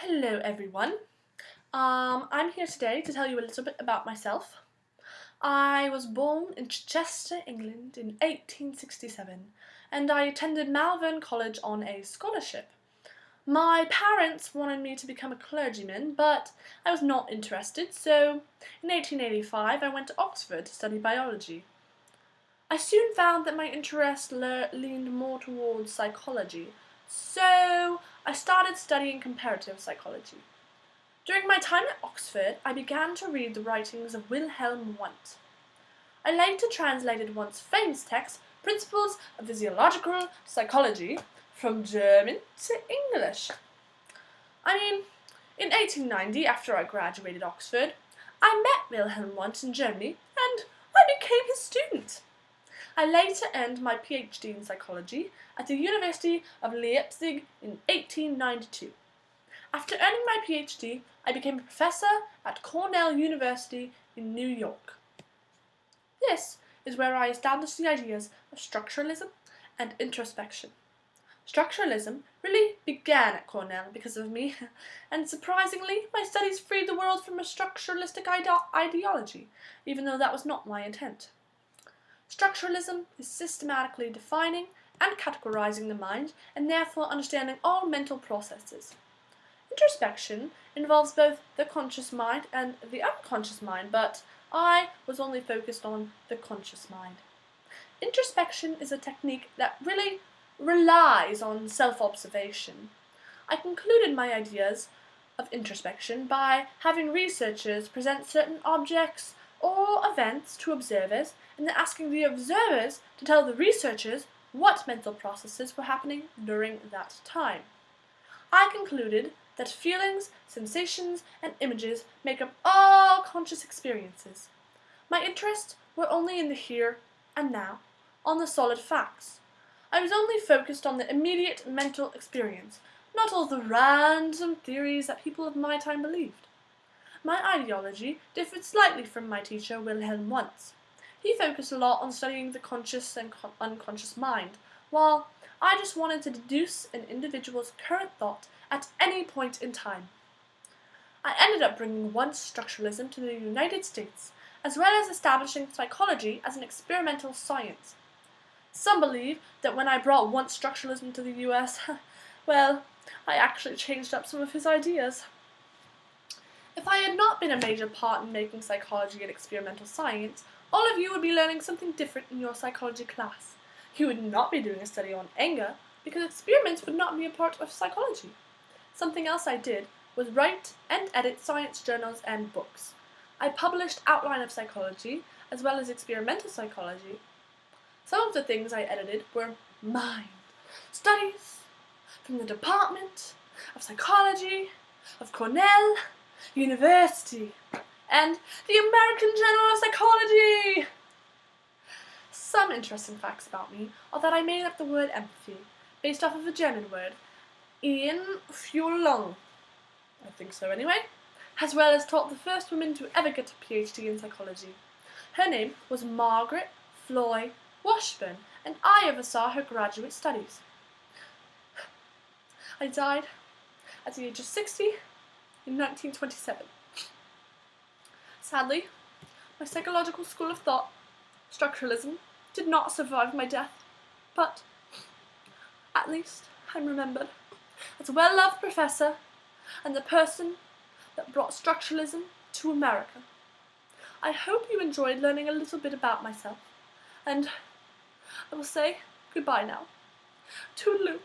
Hello everyone. I'm here today to tell you a little bit about myself. I was born in Chichester, England in 1867 and I attended Malvern College on a scholarship. My parents wanted me to become a clergyman, but I was not interested, so in 1885 I went to Oxford to study biology. I soon found that my interest leaned more towards psychology, so I started studying comparative psychology. During my time at Oxford, I began to read the writings of Wilhelm Wundt. I later translated Wundt's famous text, Principles of Physiological Psychology, from German to English. In 1890, after I graduated Oxford, I met Wilhelm Wundt in Germany and I became his student. I later earned my PhD in psychology at the University of Leipzig in 1892. After earning my PhD, I became a professor at Cornell University in New York. This is where I established the ideas of structuralism and introspection. Structuralism really began at Cornell because of me, and surprisingly, my studies freed the world from a structuralistic ideology, even though that was not my intent. Structuralism is systematically defining and categorizing the mind, and therefore understanding all mental processes. Introspection involves both the conscious mind and the unconscious mind, but I was only focused on the conscious mind. Introspection is a technique that really relies on self-observation. I concluded my ideas of introspection by having researchers present certain objects or events to observers, and then asking the observers to tell the researchers what mental processes were happening during that time. I concluded that feelings, sensations, and images make up all conscious experiences. My interests were only in the here and now, on the solid facts. I was only focused on the immediate mental experience, not all the random theories that people of my time believed. My ideology differed slightly from my teacher Wilhelm Wundt's. He focused a lot on studying the conscious and unconscious mind, while I just wanted to deduce an individual's current thought at any point in time. I ended up bringing Wundt's structuralism to the United States, as well as establishing psychology as an experimental science. Some believe that when I brought Wundt's structuralism to the US, well, I actually changed up some of his ideas. If I had not been a major part in making psychology an experimental science, all of you would be learning something different in your psychology class. You would not be doing a study on anger, because experiments would not be a part of psychology. Something else I did was write and edit science journals and books. I published Outline of Psychology, as well as Experimental Psychology. Some of the things I edited were Mind, Studies, from the Department of Psychology, of Cornell University, and the American Journal of Psychology. Some interesting facts about me are that I made up the word empathy, based off of a German word, Einfühlung, I think so anyway, as well as taught the first woman to ever get a PhD in psychology. Her name was Margaret Floy Washburn, and I oversaw her graduate studies. I died at the age of 60 in 1927. Sadly, my psychological school of thought, structuralism, did not survive my death, but at least I'm remembered as a well-loved professor and the person that brought structuralism to America. I hope you enjoyed learning a little bit about myself, and I will say goodbye now. Toodaloo.